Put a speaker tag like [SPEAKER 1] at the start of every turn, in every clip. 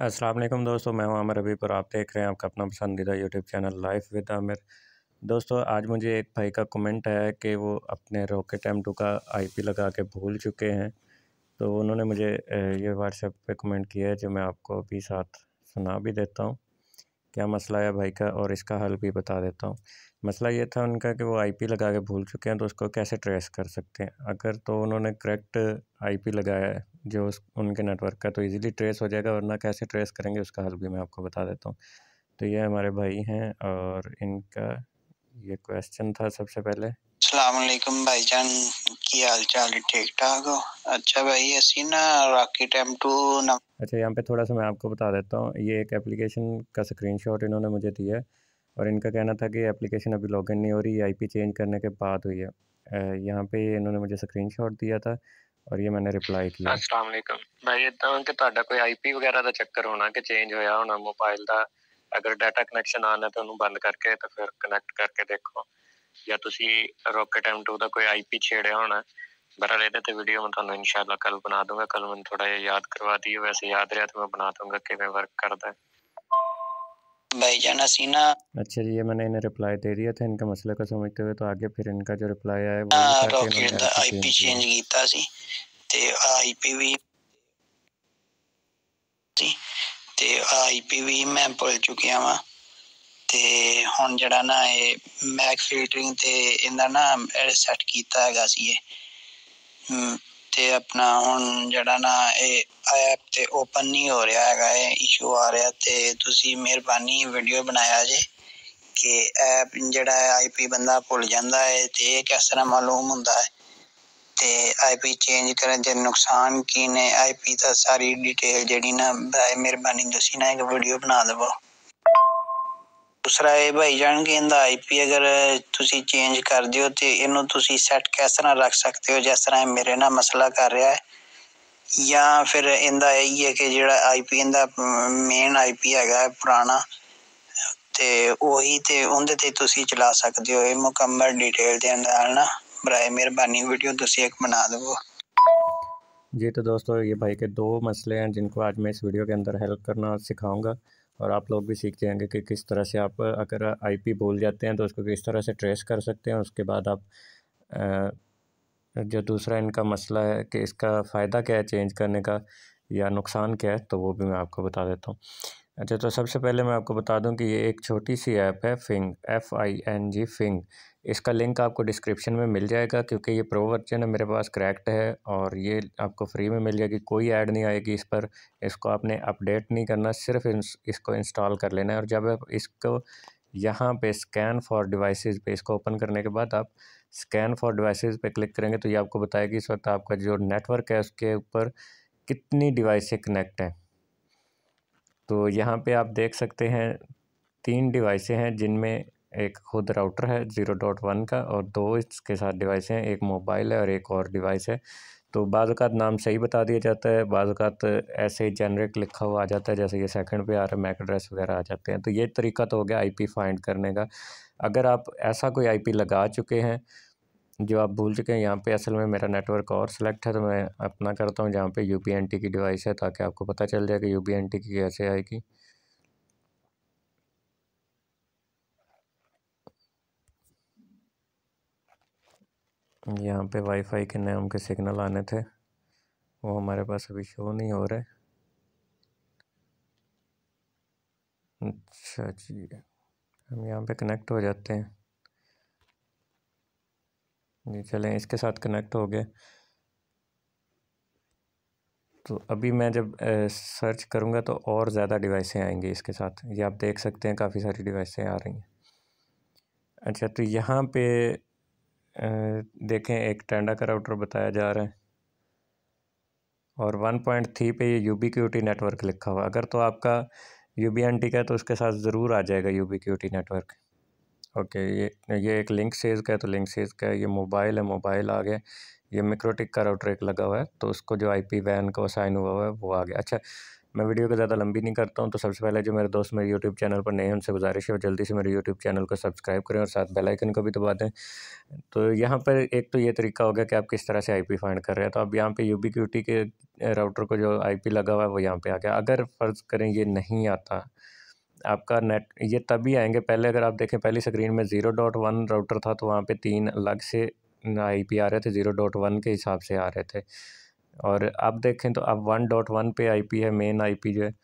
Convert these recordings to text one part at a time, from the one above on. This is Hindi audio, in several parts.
[SPEAKER 1] अस्सलाम वालेकुम दोस्तों, मैं हूं आमिर हबीब और आप देख रहे हैं आपका अपना पसंदीदा YouTube channel life with Aamir. दोस्तों, आज मुझे एक भाई का कमेंट आया है कि वो अपने रॉकेट M2 का आईपी लगा के भूल चुके हैं। तो उन्होंने मुझे ये व्हाट्सएप पे कमेंट किया है, जो मैं आपको अभी साथ सुना भी देता हूँ। क्या मसला है भाई का और इसका हल भी बता देता हूँ। मसला ये था उनका कि वो आईपी लगा के भूल चुके हैं, तो उसको कैसे ट्रेस कर सकते हैं। अगर तो उन्होंने करेक्ट आईपी लगाया है जो उनके नेटवर्क का, तो इजीली ट्रेस हो जाएगा, वरना कैसे ट्रेस करेंगे उसका हल भी मैं आपको बता देता हूँ। तो ये हमारे भाई हैं और इनका ये क्वेश्चन था सबसे पहले।
[SPEAKER 2] अस्सलाम वालेकुम भाईजान, की हाल चाल है? ठीक ठाक हो? अच्छा भाई, असी ना रॉकेट M2 ना।
[SPEAKER 1] अच्छा, यहाँ पे थोड़ा सा मैं आपको बता देता हूँ। ये एक एप्लीकेशन का स्क्रीनशॉट इन्होंने मुझे दिया है और इनका कहना था कि एप्लीकेशन अभी लॉगिन नहीं हो रही, आईपी चेंज करने के बाद हुई है। यहाँ पे इन्होंने मुझे स्क्रीनशॉट दिया था और ये मैंने रिप्लाई किया।
[SPEAKER 3] अस्सलाम वालेकुम भाई, इदां कि ਤੁਹਾਡਾ ਕੋਈ ਆਈਪੀ ਵਗੈਰਾ ਦਾ ਚੱਕਰ ਹੋਣਾ ਕਿ ਚੇਂਜ ਹੋਇਆ ਹੋਣਾ ਮੋਬਾਈਲ ਦਾ। ਅਗਰ ਡਾਟਾ ਕਨੈਕਸ਼ਨ ਆਨ ਹੈ ਤਾਂ ਉਹਨੂੰ ਬੰਦ ਕਰਕੇ ਤਾਂ ਫਿਰ ਕਨੈਕਟ ਕਰਕੇ ਦੇਖੋ, ਜਾਂ ਤੁਸੀਂ ਰॉकेट M2 ਦਾ ਕੋਈ ਆਈਪੀ ਛੇੜਿਆ ਹੋਣਾ। बहरहाल ਇਹਦੇ ਤੇ ਵੀਡੀਓ ਮੈਂ ਤੁਹਾਨੂੰ ਇਨਸ਼ਾਅੱਲਾ ਕੱਲ ਬਣਾ ਦੂੰਗਾ। ਕੱਲ ਮੈਨੂੰ ਥੋੜਾ ਜਿਹਾ याद करवा दिए, वैसे याद रहा तो मैं बना दूंगा किवें वर्क करता है
[SPEAKER 2] भाईजान असी ना।
[SPEAKER 1] अच्छा जी, ये मैंने इन्हें रिप्लाई दे दिया था इनके मसले को समझते हुए। तो आगे फिर इनका जो रिप्लाई आया वो ये था कि
[SPEAKER 2] रॉकेट
[SPEAKER 1] इन्होंने
[SPEAKER 2] ਦਾ
[SPEAKER 1] आईपी
[SPEAKER 2] ਆਈਪੀ
[SPEAKER 1] चेंज किया
[SPEAKER 2] ਚੇਂਜ ਕੀਤਾ ਸੀ ਤੇ ਆਈਪੀ ਵੀ ਮੈਂ ਭੁੱਲ ਚੁੱਕਿਆ ਵਾਂ। ਤੇ ਹੁਣ ਜਿਹੜਾ ਨਾ ਇਹ ਮੈਕ ਫਿਲਟਰਿੰਗ ਤੇ ਇਹਦਾ ਨਾ ਸੈੱਟ ਕੀਤਾ ਹੈਗਾ ਸੀ ਇਹ ਤੇ ਆਪਣਾ ਹੁਣ ਜਿਹੜਾ ਨਾ ਇਹ ਐਪ ਤੇ ਓਪਨ ਨਹੀਂ ਹੋ ਰਿਹਾ ਹੈਗਾ, ਇਹ ਇਸ਼ੂ ਆ ਰਿਹਾ। ਤੇ ਤੁਸੀਂ ਮਿਹਰਬਾਨੀ ਵੀਡੀਓ ਬਣਾਇਆ ਜੇ ਕਿ ਐਪ ਜਿਹੜਾ ਆਈਪੀ ਬੰਦਾ ਭੁੱਲ ਜਾਂਦਾ ਹੈ ਤੇ ਇਹ ਕਿਸ ਤਰ੍ਹਾਂ ਮਾਲੂਮ ਹੁੰਦਾ ਹੈ, ਤੇ ਆਈਪੀ ਚੇਂਜ ਕਰਨ ਦੇ ਨੁਕਸਾਨ ਕੀ ਨੇ, ਆਈਪੀ ਦਾ ਸਾਰੀ ਡਿਟੇਲ ਜਿਹੜੀ ਨਾ ਬਰਾਏ ਮਿਹਰਬਾਨੀ ਤੁਸੀਂ ਨਾ ਇੱਕ ਵੀਡੀਓ ਬਣਾ ਦੇਵੋ। दूसरा ਇਹ ਭਾਈ ਜਾਨ ਕਿ ਇਹਦਾ ਆਈਪੀ ਅਗਰ ਤੁਸੀਂ ਚੇਂਜ ਕਰ ਦਿਓ ਤੇ ਇਹਨੂੰ ਤੁਸੀਂ ਸੈੱਟ ਕਿਸ ਤਰ੍ਹਾਂ ਰੱਖ ਸਕਦੇ ਹੋ, ਜਿਸ ਤਰ੍ਹਾਂ ਮੇਰੇ ਨਾਲ ਮਸਲਾ ਕਰ ਰਿਹਾ ਹੈ। ਜਾਂ ਫਿਰ ਇਹਦਾ ਇਹ ਹੈ ਕਿ ਜਿਹੜਾ ਆਈਪੀ ਇਹਦਾ ਮੇਨ ਆਈਪੀ ਹੈਗਾ ਪੁਰਾਣਾ ਤੇ ਉਹੀ ਤੇ ਉਹਦੇ ਤੇ ਤੁਸੀਂ ਚਲਾ ਸਕਦੇ ਹੋ। ਇਹ ਮੁਕੰਮਲ डिटेल ਦੇ ਨਾਲ ਨਾ बराए मेहरबानी वीडियो तुसी एक बना दो।
[SPEAKER 1] जी, तो दोस्तों ये भाई के दो मसले हैं जिनको आज मैं इस वीडियो के अंदर हेल्प करना सिखाऊंगा और आप लोग भी सीख जाएंगे कि किस तरह से आप अगर आईपी भूल जाते हैं तो उसको किस तरह से ट्रेस कर सकते हैं। उसके बाद आप जो दूसरा इनका मसला है कि इसका फ़ायदा क्या है चेंज करने का या नुकसान क्या है, तो वो भी मैं आपको बता देता हूँ। अच्छा, तो सबसे पहले मैं आपको बता दूं कि ये एक छोटी सी ऐप है फिंग, FING फिंग। इसका लिंक आपको डिस्क्रिप्शन में मिल जाएगा क्योंकि ये प्रो वर्जन है, मेरे पास क्रैक्ड है और ये आपको फ्री में मिल जाएगी। कोई ऐड नहीं आएगी इस पर, इसको आपने अपडेट नहीं करना, सिर्फ इसको इंस्टॉल कर लेना है। और जब आप इसको यहाँ पे स्कैन फॉर डिवाइसेस पे इसको ओपन करने के बाद आप स्कैन फॉर डिवाइसेस पे क्लिक करेंगे तो ये आपको बताएगी इस वक्त आपका जो नेटवर्क है उसके ऊपर कितनी डिवाइसें कनेक्ट हैं। तो यहाँ पे आप देख सकते हैं 3 डिवाइसें हैं जिनमें एक खुद राउटर है 0.1 का और 2 इसके साथ डिवाइसें हैं, एक मोबाइल है और एक और डिवाइस है। तो बाज़ औक़ात नाम सही बता दिया जाता है, बाज़ औक़ात ऐसे ही जेनरिक लिखा हुआ आ जाता है, जैसे ये सेकंड पे आ रहा है मैक एड्रेस वगैरह आ जाते हैं। तो ये तरीका तो हो गया आईपी फाइंड करने का। अगर आप ऐसा कोई आईपी लगा चुके हैं जो आप भूल चुके हैं, यहाँ पे असल में मेरा नेटवर्क और सिलेक्ट है तो मैं अपना करता हूँ जहाँ पे UPnT की डिवाइस है, ताकि आपको पता चल जाए कि UPnT की कैसे आएगी। यहाँ पे वाईफाई के नाम के सिग्नल आने थे, वो हमारे पास अभी शो नहीं हो रहे। अच्छा जी, हम यहाँ पे कनेक्ट हो जाते हैं जी। चलें, इसके साथ कनेक्ट हो गए। तो अभी मैं जब सर्च करूँगा तो और ज़्यादा डिवाइसें आएंगी इसके साथ। ये आप देख सकते हैं काफ़ी सारी डिवाइसें आ रही हैं। अच्छा, तो यहाँ पे देखें एक टेंडा का राउटर बताया जा रहा है और 1.3 पे ये यूबीक्यूटी नेटवर्क लिखा हुआ। अगर तो आपका UBNT का है तो उसके साथ ज़रूर आ जाएगा यूबीक्यूटी नेटवर्क। ओके, ये एक लिंक सेज का है तो लिंक सेज का है। ये मोबाइल है, मोबाइल आ गया। ये मिक्रोटिक का राउटर एक लगा हुआ है तो उसको जो IP वैन को साइन हुआ है वो आ गया। अच्छा, मैं वीडियो को ज़्यादा लंबी नहीं करता हूँ। तो सबसे पहले जो मेरे दोस्त मेरे यूट्यूब चैनल पर नए हैं उनसे गुजारिश है और जल्दी से मेरे यूट्यूब चैनल को सब्सक्राइब करें और साथ बेल आइकन को भी दबा दें। तो यहाँ पर एक तो ये तरीका हो गया कि आप किस तरह से IP फाइंड कर रहे हैं। तो अब यहाँ पे यूबीक्यूटी के राउटर को जो IP लगा हुआ है वो यहाँ पे आ गया। अगर फ़र्ज़ करें ये नहीं आता आपका नेट, ये तभी आएंगे। पहले अगर आप देखें पहली स्क्रीन में 0.1 राउटर था तो वहाँ पे 3 अलग से IP आ रहे थे, 0.1 के हिसाब से आ रहे थे। और अब देखें तो अब 1.1 पे IP है, मेन IP जो है,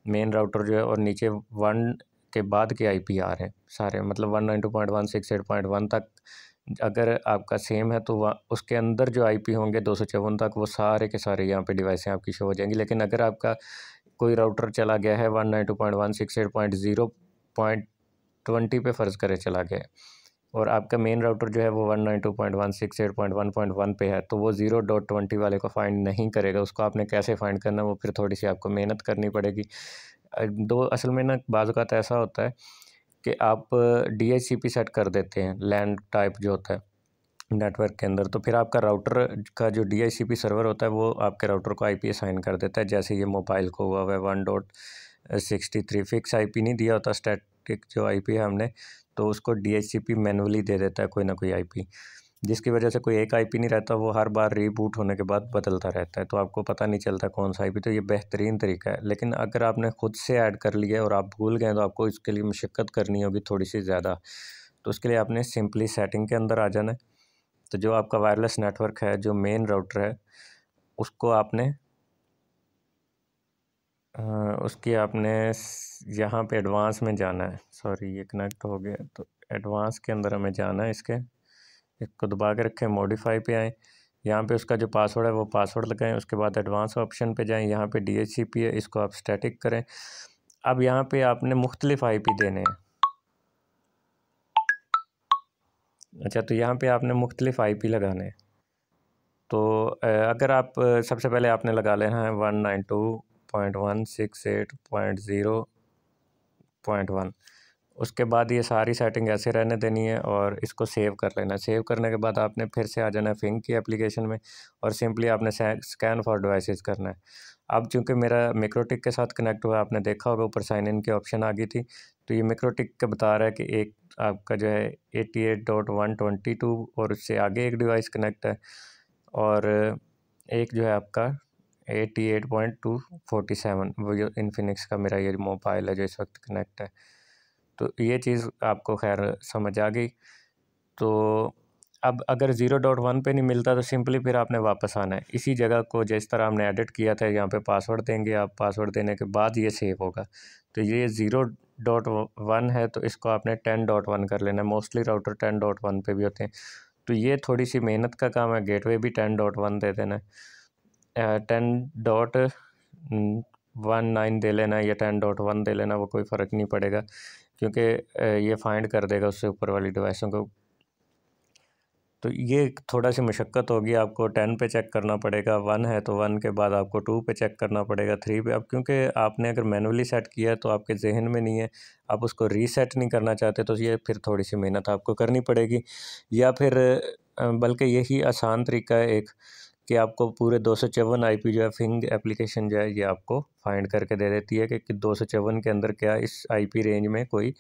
[SPEAKER 1] मेन राउटर जो है, और नीचे 1 के बाद के IP आ रहे हैं सारे, मतलब 192.168.1 तक अगर आपका सेम है तो वह उसके अंदर जो IP होंगे 254 तक वो सारे के सारे यहाँ पे डिवाइसें आपकी शो हो जाएंगी। लेकिन अगर आपका कोई राउटर चला गया है 192.168.0.20 पे फ़र्ज़ करे चला गया है और आपका मेन राउटर जो है वो 192.168.1.1 पे है, तो वो 0.20 वाले को फाइंड नहीं करेगा। उसको आपने कैसे फाइंड करना है वो फिर थोड़ी सी आपको मेहनत करनी पड़ेगी। असल में ना बाज़ औक़ात ऐसा होता है कि आप DHCP सेट कर देते हैं, लैन टाइप जो होता है नेटवर्क के अंदर, तो फिर आपका राउटर का जो DHCP सर्वर होता है वो आपके राउटर को IP असाइन कर देता है। जैसे ये मोबाइल को हुआ है 1.63 फिक्स IP नहीं दिया होता, स्टैटिक जो IP है हमने, तो उसको DHCP मैनुअली दे देता है कोई ना कोई IP, जिसकी वजह से कोई एक IP नहीं रहता, वो हर बार रीबूट होने के बाद बदलता रहता है, तो आपको पता नहीं चलता कौन सा IP। तो ये बेहतरीन तरीका है। लेकिन अगर आपने खुद से ऐड कर लिया और आप भूल गए तो आपको इसके लिए मशक्क़त करनी होगी थोड़ी सी ज़्यादा। तो उसके लिए आपने सिंपली सेटिंग के अंदर आ जाना है। तो जो आपका वायरलेस नेटवर्क है, जो मेन राउटर है, उसको आपने उसकी आपने यहाँ पे एडवांस में जाना है। सॉरी ये कनेक्ट हो गया, तो एडवांस के अंदर हमें जाना है। इसको दबा के रखें, मॉडिफाई पे आएँ, यहाँ पे उसका जो पासवर्ड है वो पासवर्ड लगाएं। उसके बाद एडवांस ऑप्शन पे जाएं, यहाँ पे DHCP है, इसको आप स्टैटिक करें। अब यहाँ पे आपने मुख्तलिफ IP देने हैं। अच्छा, तो यहाँ पे आपने मुख्तलिफ IP लगाने हैं। तो अगर आप सबसे पहले आपने लगा लेना है 192.168.0.1। उसके बाद ये सारी सेटिंग ऐसे रहने देनी है और इसको सेव कर लेना है। सेव करने के बाद आपने फिर से आ जाना है फिंग की एप्लीकेशन में और सिंपली आपने स्कैन फॉर डिवाइसेस करना है। अब चूँकि मेरा मिक्रोटिक के साथ कनेक्ट हुआ है, आपने देखा होगा ऊपर साइन इन की ऑप्शन आ गई थी, तो ये मिक्रोटिक का बता रहा है कि एक आपका जो है 88.122 और उससे आगे एक डिवाइस कनेक्ट है और एक जो है आपका 88.247, वो जो इन्फिनिक्स का मेरा ये मोबाइल है जो इस वक्त कनेक्ट है। तो ये चीज़ आपको खैर समझ आ गई। तो अब अगर 0.1 पे नहीं मिलता तो सिंपली फिर आपने वापस आना है इसी जगह को, जिस तरह हमने एडिट किया था। यहाँ पे पासवर्ड देंगे आप, पासवर्ड देने के बाद ये सेव होगा। तो ये 0.1 है तो इसको आपने 10.1 कर लेना है। मोस्टली राउटर 10.1 पे भी होते हैं, तो ये थोड़ी सी मेहनत का काम है। गेटवे भी 10.1 दे देना है, 10.19 दे लेना है या 10.1 दे लेना, वो कोई फ़र्क नहीं पड़ेगा क्योंकि ये फाइंड कर देगा उससे ऊपर वाली डिवाइसों को। तो ये थोड़ा सी मशक्क़त होगी, आपको 10 पे चेक करना पड़ेगा, 1 है तो 1 के बाद आपको 2 पे चेक करना पड़ेगा, 3 पे। अब क्योंकि आपने अगर मैनुअली सेट किया है तो आपके जहन में नहीं है, आप उसको रीसेट नहीं करना चाहते, तो ये फिर थोड़ी सी मेहनत आपको करनी पड़ेगी। या फिर बल्कि यही आसान तरीका है एक, कि आपको पूरे 254 IP जो है फिंग एप्लीकेशन जो है ये आपको फाइंड करके दे देती है कि 254 के अंदर क्या इस IP रेंज में कोई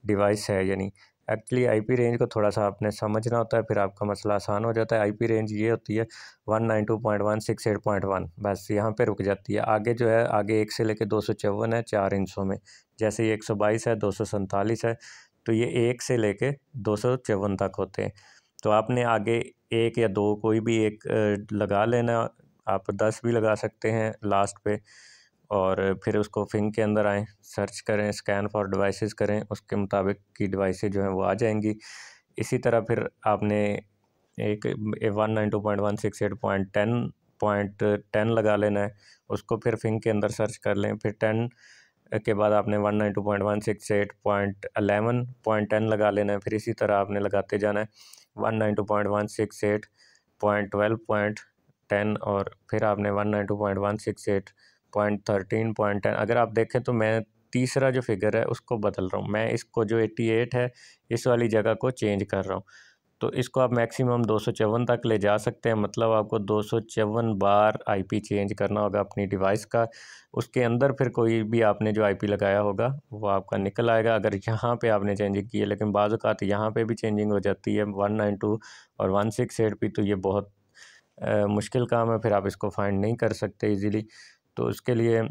[SPEAKER 1] डिवाइस है या नहीं। एक्चुअली IP रेंज को थोड़ा सा आपने समझना होता है, फिर आपका मसला आसान हो जाता है। IP रेंज ये होती है 192.168.1, बस यहाँ पे रुक जाती है। आगे जो है, आगे 1 से लेकर 254 है 4 इंचों में, जैसे ये 122 है, 247 है, तो ये 1 से लेके 254 तक होते हैं। तो आपने आगे 1 या 2 कोई भी एक लगा लेना, आप 10 भी लगा सकते हैं लास्ट पे, और फिर उसको फिंग के अंदर आएँ, सर्च करें, स्कैन फॉर डिवाइसेस करें, उसके मुताबिक की डिवाइसेस जो हैं वो आ जाएंगी। इसी तरह फिर आपने एक 192.168.10 लगा लेना है, उसको फिर फिंग के अंदर सर्च कर लें। फिर 10 के बाद आपने 192.168.11.10 लगा लेना है। फिर इसी तरह आपने लगाते जाना है 192.168.12.10 और फिर आपने 192.168.13.10। अगर आप देखें तो मैं तीसरा जो फिगर है उसको बदल रहा हूँ, मैं इसको जो 88 है इस वाली जगह को चेंज कर रहा हूँ। तो इसको आप मैक्सिमम 254 तक ले जा सकते हैं। मतलब आपको 254 बार आईपी चेंज करना होगा अपनी डिवाइस का। उसके अंदर फिर कोई भी आपने जो आईपी लगाया होगा वो आपका निकल आएगा, अगर यहाँ पे आपने चेंजिंग की है। लेकिन बाज़ औक़ात यहाँ पे भी चेंजिंग हो जाती है 192 और 168 पे, तो ये बहुत मुश्किल काम है, फिर आप इसको फाइंड नहीं कर सकते ईज़िली। तो उसके लिए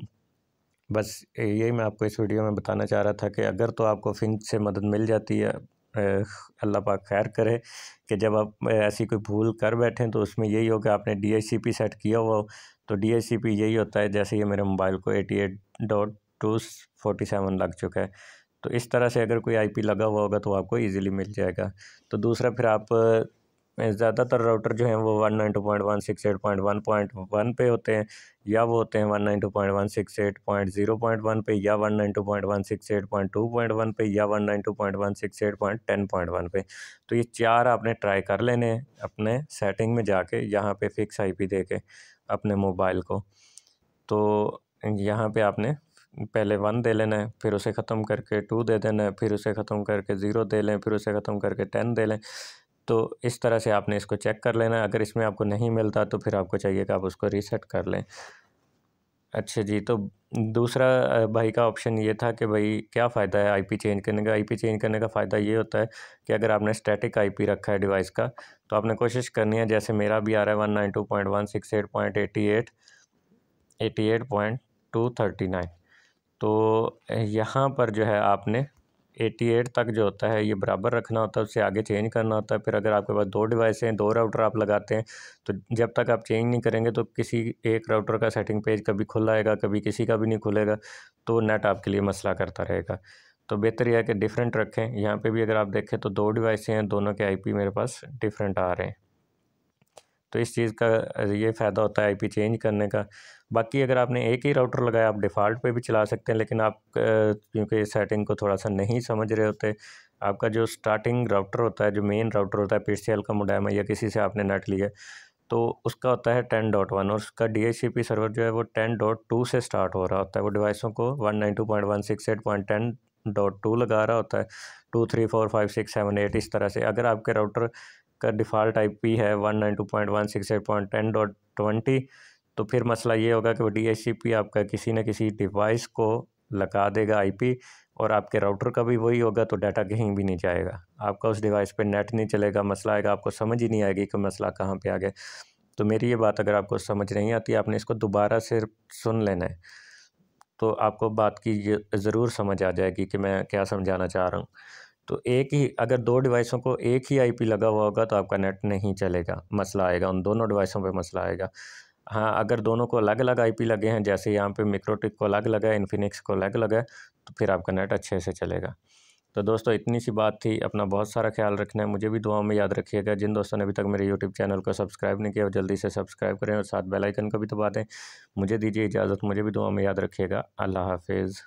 [SPEAKER 1] बस यही मैं आपको इस वीडियो में बताना चाह रहा था कि अगर तो आपको फिंग से मदद मिल जाती है, अल्लाह पाक खैर करे, कि जब आप ऐसी कोई भूल कर बैठें तो उसमें यही हो कि आपने DHCP सेट किया हुआ हो। तो DHCP यही होता है, जैसे ये मेरे मोबाइल को 88.247 लग चुका है। तो इस तरह से अगर कोई IP लगा हुआ होगा तो आपको ईज़िली मिल जाएगा। तो दूसरा फिर आप ज़्यादातर राउटर जो हैं वो 192.168.1.1 पे होते हैं, या वो होते हैं 192.168.0.1 पे, या 192.168.2.1 पे, या 192.168.10.1 पे। तो ये 4 आपने ट्राई कर लेने हैं अपने सेटिंग में जाके, यहाँ पे फिक्स IP दे के अपने मोबाइल को। तो यहाँ पे आपने पहले 1 दे लेना है, फिर उसे ख़त्म करके 2 दे देना है, फिर उसे ख़त्म करके 0 दे लें, फिर उसे ख़त्म करके 10 दे लें। तो इस तरह से आपने इसको चेक कर लेना है। अगर इसमें आपको नहीं मिलता तो फिर आपको चाहिए कि आप उसको रीसेट कर लें। अच्छा जी, तो दूसरा भाई का ऑप्शन ये था कि भाई क्या फ़ायदा है आईपी चेंज करने का। आईपी चेंज करने का फ़ायदा ये होता है कि अगर आपने स्टैटिक आईपी रखा है डिवाइस का, तो आपने कोशिश करनी है, जैसे मेरा भी आ रहा है 192.168.88.239, तो यहाँ पर जो है आपने 88 तक जो होता है ये बराबर रखना होता है, उससे आगे चेंज करना होता है। फिर अगर आपके पास 2 डिवाइस हैं, 2 राउटर आप लगाते हैं, तो जब तक आप चेंज नहीं करेंगे तो किसी एक राउटर का सेटिंग पेज कभी खुल आएगा, कभी किसी का भी नहीं खुलेगा, तो नेट आपके लिए मसला करता रहेगा। तो बेहतर यह है कि डिफरेंट रखें। यहाँ पे भी अगर आप देखें तो 2 डिवाइसें हैं, दोनों के IP मेरे पास डिफरेंट आ रहे हैं। तो इस चीज़ का ये फ़ायदा होता है आईपी चेंज करने का। बाकी अगर आपने एक ही राउटर लगाया, आप डिफ़ॉल्ट पे भी चला सकते हैं, लेकिन आप क्योंकि इस सेटिंग को थोड़ा सा नहीं समझ रहे होते, आपका जो स्टार्टिंग राउटर होता है, जो मेन राउटर होता है, PCL का मोडेम है या किसी से आपने नेट लिया, तो उसका होता है 10.1 और उसका DHCP सर्वर जो है वो 10.2 से स्टार्ट हो रहा होता है। वो डिवाइसों को 192.168.10.2 लगा रहा होता है, 2 3 4 5 6 7 8 इस तरह से। अगर आपके राउटर का डिफ़ॉल्ट IP है 192.168.10.20, तो फिर मसला ये होगा कि वो DHCP आपका किसी न किसी डिवाइस को लगा देगा IP, और आपके राउटर का भी वही होगा, तो डाटा कहीं भी नहीं जाएगा, आपका उस डिवाइस पे नेट नहीं चलेगा, मसला आएगा, आपको समझ ही नहीं आएगी कि मसला कहाँ पे आ गया। तो मेरी ये बात अगर आपको समझ नहीं आती, आपने इसको दोबारा से सुन लेना है, तो आपको बात की ज़रूर समझ आ जाएगी कि मैं क्या समझाना चाह रहा हूँ। तो एक ही अगर 2 डिवाइसों को एक ही IP लगा हुआ होगा तो आपका नेट नहीं चलेगा, मसला आएगा, उन दोनों डिवाइसों पे मसला आएगा। हाँ, अगर दोनों को अलग-अलग IP लगे हैं, जैसे यहाँ पे मिक्रोटिक को अलग लगा है, इन्फिनिक्स को अलग लगा है, तो फिर आपका नेट अच्छे से चलेगा। तो दोस्तों इतनी सी बात थी। अपना बहुत सारा ख्याल रखना है, मुझे भी दुआओं में याद रखिएगा। जिन दोस्तों ने अभी तक मेरे यूट्यूब चैनल को सब्सक्राइब नहीं किया वो जल्दी से सब्सक्राइब करें और साथ बेल आइकन को भी दबा दें। मुझे दीजिए इजाज़त, मुझे भी दुआओं में याद रखिएगा। अल्लाह हाफ़िज़।